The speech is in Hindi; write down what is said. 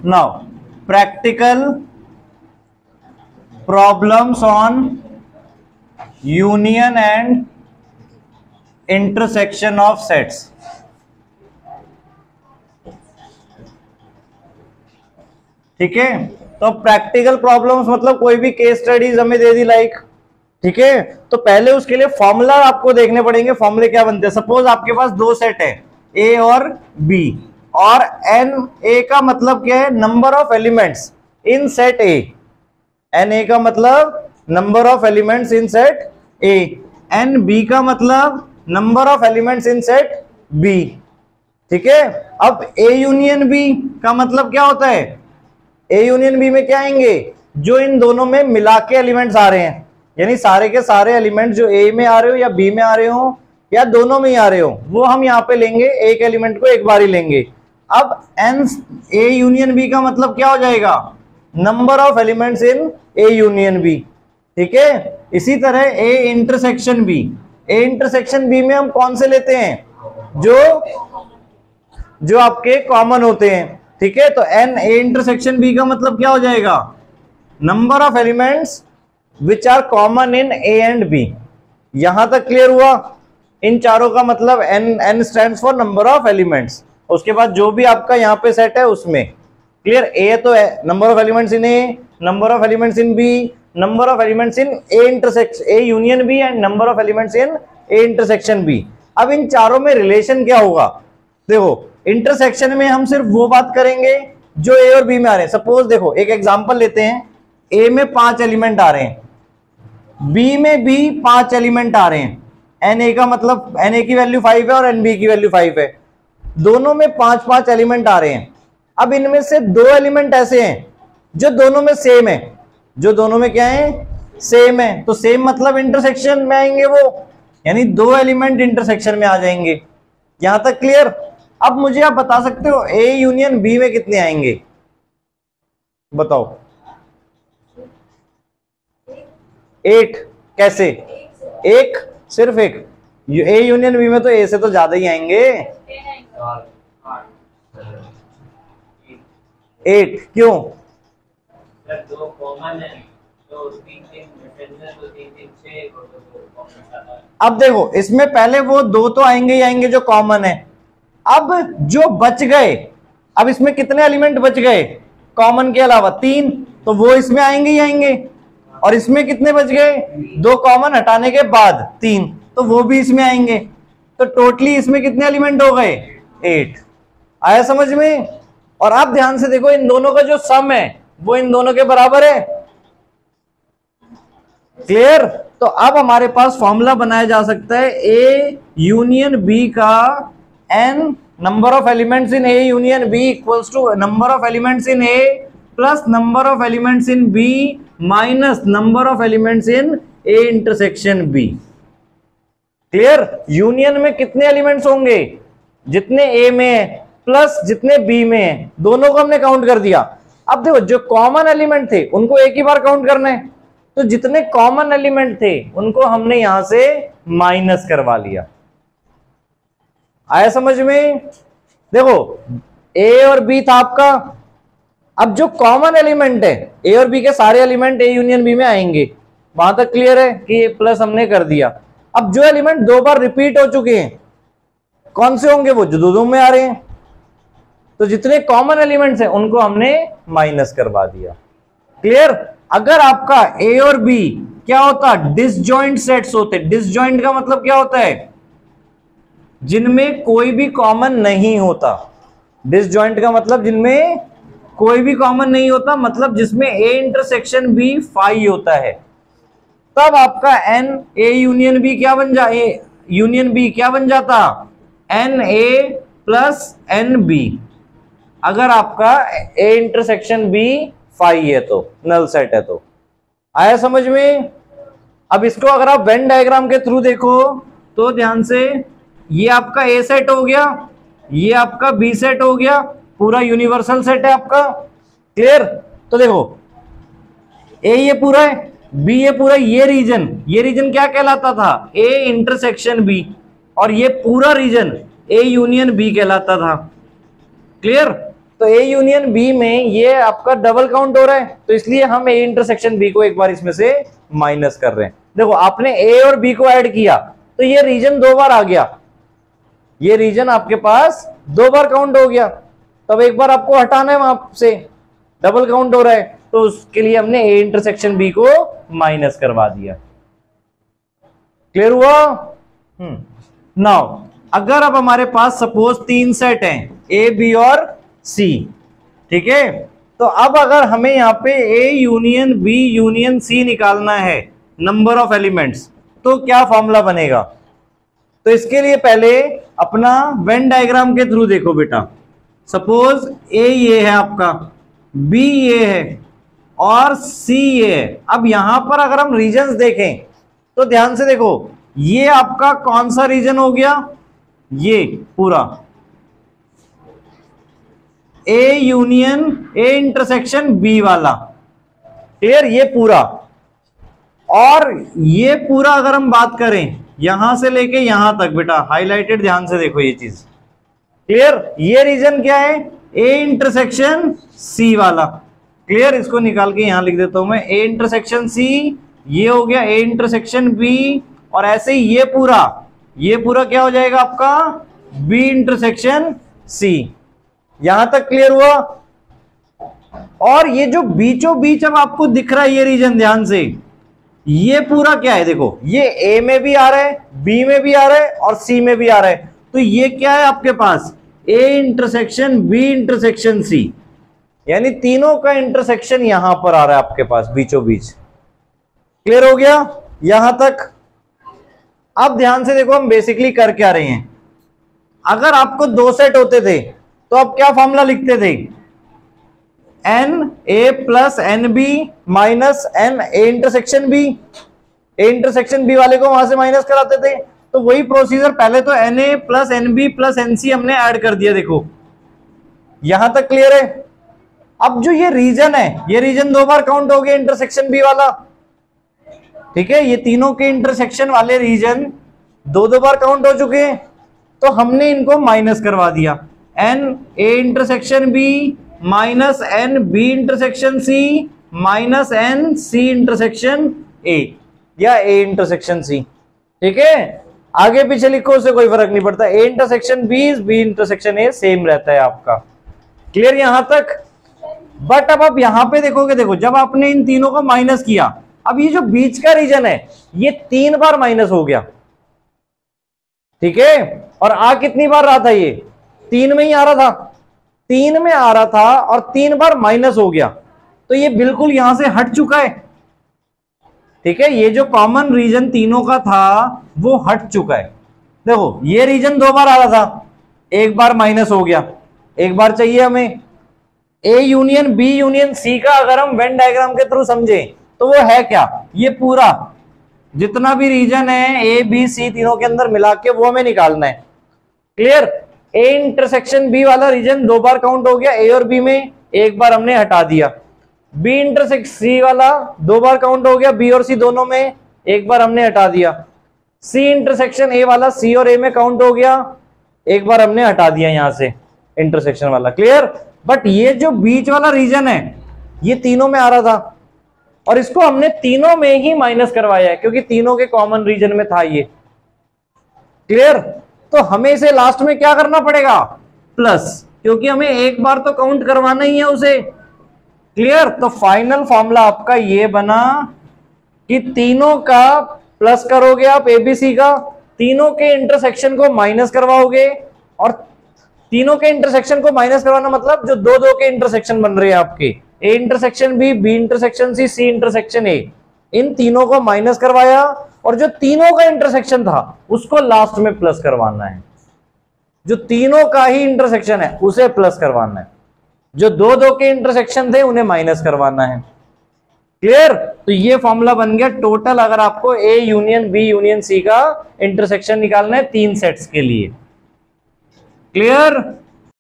Now practical problems on union and intersection of sets. ठीक है, तो प्रैक्टिकल प्रॉब्लम्स मतलब कोई भी केस स्टडीज हमें दे दी लाइक, ठीक है, तो पहले उसके लिए फॉर्मूला आपको देखने पड़ेंगे। फॉर्मूले क्या बनते हैं? सपोज आपके पास दो सेट है ए और बी, और एन ए का मतलब क्या है? Number of elements in set A. N A का मतलब number of elements in set A, N B का मतलब number of elements in set B. ठीक है, अब ए यूनियन बी का मतलब क्या होता है? ए यूनियन बी में क्या आएंगे? जो इन दोनों में मिला के एलिमेंट्स आ रहे हैं, यानी सारे के सारे एलिमेंट्स जो ए में आ रहे हो या बी में आ रहे हो या दोनों में ही आ रहे हो, वो हम यहाँ पे लेंगे, एक एलिमेंट को एक बार ही लेंगे। अब एन ए यूनियन बी का मतलब क्या हो जाएगा? Number of elements in A union B. ठीक है, इसी तरह A intersection B, A intersection B में हम कौन से लेते हैं? जो आपके कॉमन होते हैं। ठीक है, तो एन ए इंटरसेक्शन बी का मतलब क्या हो जाएगा? Number of elements which are common in A and B. यहां तक क्लियर हुआ? इन चारों का मतलब N stands for number of elements. उसके बाद जो भी आपका यहाँ पे सेट है उसमें क्लियर, ए तो है number of elements in A, number of elements in B, number of elements in A intersection A union B and number of elements in A intersection B. अब इन चारों में रिलेशन क्या होगा? देखो, इंटरसेक्शन में हम सिर्फ वो बात करेंगे जो ए और बी में आ रहे हैं। सपोज देखो, एक एग्जांपल लेते हैं, ए में 5 एलिमेंट आ रहे हैं, बी में भी 5 एलिमेंट आ रहे हैं। एन ए का मतलब एन ए की वैल्यू 5 है और एन बी की वैल्यू 5 है, दोनों में 5-5 एलिमेंट आ रहे हैं। अब इनमें से 2 एलिमेंट ऐसे हैं जो दोनों में सेम है, जो दोनों में क्या है? सेम है। तो सेम मतलब इंटरसेक्शन में आएंगे वो, यानी 2 एलिमेंट इंटरसेक्शन में आ जाएंगे। यहां तक क्लियर? अब मुझे आप बता सकते हो ए यूनियन बी में कितने आएंगे? बताओ। 8। कैसे? एक, सिर्फ एक। ए यूनियन बी में तो ए से तो ज्यादा ही आएंगे। 8 क्यों? दो कॉमन है तो 3-3 6। अब देखो, इसमें पहले वो 2 तो आएंगे ही आएंगे जो कॉमन है। अब जो बच गए, अब इसमें कितने एलिमेंट बच गए कॉमन के अलावा? 3, तो वो इसमें आएंगे ही आएंगे। और इसमें कितने बच गए? 2 कॉमन हटाने के बाद 3, तो वो भी इसमें आएंगे। तो टोटली इसमें कितने एलिमेंट हो गए? 8। आया समझ में? और आप ध्यान से देखो, इन दोनों का जो सम है वो इन दोनों के बराबर है। क्लियर? तो अब हमारे पास फॉर्मूला बनाया जा सकता है ए यूनियन बी का N number of elements in A union B equals to number of elements in A plus number of elements in B minus number of elements in A intersection B. Clear? Union में कितने एलिमेंट्स होंगे? जितने ए में है प्लस जितने बी में है, दोनों को हमने काउंट कर दिया। अब देखो, जो कॉमन एलिमेंट थे उनको एक ही बार काउंट करना है, तो जितने कॉमन एलिमेंट थे उनको हमने यहां से माइनस करवा लिया। आया समझ में? देखो, ए और बी था आपका। अब जो कॉमन एलिमेंट है, ए और बी के सारे एलिमेंट ए यूनियन बी में आएंगे। वहां तक क्लियर है कि ये प्लस हमने कर दिया। अब जो एलिमेंट 2 बार रिपीट हो चुके हैं, कौन से होंगे? वो जो 2 में आ रहे हैं। तो जितने कॉमन एलिमेंट्स हैं उनको हमने माइनस करवा दिया। क्लियर? अगर आपका ए और बी क्या होता? डिसजॉइंट सेट्स होते। डिसजॉइंट का मतलब क्या होता है? जिनमें कोई भी कॉमन नहीं होता। डिसजॉइंट का मतलब जिनमें कोई भी कॉमन नहीं होता, मतलब जिसमें ए इंटरसेक्शन बी फाई होता है। तब आपका एन ए यूनियन बी क्या बन जा यूनियन बी क्या बन जाता? N A plus N B. अगर आपका ए इंटरसेक्शन बी फाई है तो, नल सेट है तो। आया समझ में? अब इसको अगर आप वेन डायग्राम के थ्रू देखो तो ध्यान से, ये आपका ए सेट हो गया, ये आपका बी सेट हो गया, पूरा यूनिवर्सल सेट है आपका। क्लियर? तो देखो, ए ये पूरा है, बी ये पूरा, ये रीजन क्या कहलाता था? A intersection B. और ये पूरा रीजन ए यूनियन बी कहलाता था। क्लियर? तो ए यूनियन बी में ये आपका डबल काउंट हो रहा है, तो इसलिए हम ए इंटरसेक्शन बी को एक बार इसमें से माइनस कर रहे हैं। देखो आपने ए और बी को ऐड किया तो ये रीजन 2 बार आ गया, ये रीजन आपके पास 2 बार काउंट हो गया, तब एक बार आपको हटाना है वहां से, डबल काउंट हो रहा है, तो उसके लिए हमने ए इंटरसेक्शन बी को माइनस करवा दिया। क्लियर हुआ? नाउ अगर अब हमारे पास सपोज 3 सेट हैं ए बी और सी, ठीक है, तो अब अगर हमें यहाँ पे A union B union C निकालना है नंबर ऑफ एलिमेंट्स, तो क्या फॉर्मूला बनेगा? तो इसके लिए पहले अपना वेन डायग्राम के थ्रू देखो बेटा। सपोज ए ये है आपका, बी ये है और सी ये है। अब यहां पर अगर हम रीजन्स देखें तो ध्यान से देखो, ये आपका कौन सा रीजन हो गया? ये पूरा A union A intersection B वाला, क्लियर, ये पूरा। और ये पूरा अगर हम बात करें यहां से लेके यहां तक बेटा, हाईलाइटेड, ध्यान से देखो ये चीज, क्लियर, ये रीजन क्या है? ए इंटरसेक्शन सी वाला, क्लियर। इसको निकाल के यहां लिख देता हूं मैं, ए इंटरसेक्शन सी, ये हो गया ए इंटरसेक्शन बी, और ऐसे ही ये पूरा क्या हो जाएगा आपका? B intersection C. यहां तक क्लियर हुआ? और ये जो बीचों बीच अब आपको दिख रहा है ये रीजन, ध्यान से, ये पूरा क्या है? देखो ये ए में भी आ रहा है, बी में भी आ रहा है और सी में भी आ रहा है, तो ये क्या है आपके पास? A intersection B intersection C, यानी तीनों का इंटरसेक्शन यहां पर आ रहा है आपके पास बीचों बीच। क्लियर हो गया यहां तक? अब ध्यान से देखो हम बेसिकली कर क्या रहे हैं। अगर आपको 2 सेट होते थे तो आप क्या फॉर्मूला लिखते थे? N A plus N B minus N A intersection B. A intersection B वाले को वहां से माइनस कराते थे, तो वही प्रोसीजर, पहले तो N A plus N B plus N C हमने ऐड कर दिया। देखो यहां तक क्लियर है? अब जो ये रीजन है, ये रीजन 2 बार काउंट हो गया इंटरसेक्शन बी वाला, ठीक है, ये तीनों के इंटरसेक्शन वाले रीजन 2 बार काउंट हो चुके हैं, तो हमने इनको माइनस करवा दिया। N A intersection B minus N B intersection C minus N C intersection A, या ए इंटरसेक्शन सी, ठीक है। आगे पीछे लिखो उससे कोई फर्क नहीं पड़ता, A intersection B intersection A same रहता है आपका। क्लियर यहां तक? बट अब आप यहां पे देखोगे, देखो जब आपने इन तीनों को माइनस किया, अब ये जो बीच का रीजन है ये 3 बार माइनस हो गया, ठीक है, और आ कितनी बार रहा था? ये 3 में ही आ रहा था, 3 में आ रहा था और 3 बार माइनस हो गया, तो ये बिल्कुल यहां से हट चुका है, ठीक है। ये जो कॉमन रीजन तीनों का था वो हट चुका है। देखो ये रीजन 2 बार आ रहा था, 1 बार माइनस हो गया, 1 बार चाहिए हमें। A union B union C का अगर हम वेन डायग्राम के थ्रू समझे तो वो है क्या? ये पूरा जितना भी रीजन है ए बी सी तीनों के अंदर मिला के वो हमें निकालना है। क्लियर? ए इंटरसेक्शन बी वाला रीजन 2 बार काउंट हो गया ए और बी में, 1 बार हमने हटा दिया। बी इंटरसेक्शन सी वाला 2 बार काउंट हो गया बी और सी दोनों में, 1 बार हमने हटा दिया। सी इंटरसेक्शन ए वाला सी और ए में काउंट हो गया, 1 बार हमने हटा दिया यहां से इंटरसेक्शन वाला। क्लियर? बट ये जो बीच वाला रीजन है ये तीनों में आ रहा था और इसको हमने तीनों में ही माइनस करवाया है क्योंकि तीनों के कॉमन रीजन में था ये। क्लियर? तो हमें इसे लास्ट में क्या करना पड़ेगा? प्लस, क्योंकि हमें 1 बार तो काउंट करवाना ही है उसे। क्लियर? तो फाइनल फॉर्मूला आपका ये बना कि तीनों का प्लस करोगे आप एबीसी का, तीनों के इंटरसेक्शन को माइनस करवाओगे, और तीनों के इंटरसेक्शन को माइनस करवाना मतलब जो 2 के इंटरसेक्शन बन रहे हैं आपके, A intersection B intersection C intersection A, इन तीनों को माइनस करवाया और जो तीनों का इंटरसेक्शन था उसको लास्ट में प्लस करवाना है। जो तीनों का ही इंटरसेक्शन है उसे प्लस करवाना है, जो 2 के इंटरसेक्शन थे उन्हें माइनस करवाना है। क्लियर? तो ये फॉर्मूला बन गया टोटल। अगर आपको A union B union C का इंटरसेक्शन निकालना है 3 सेट्स के लिए। क्लियर?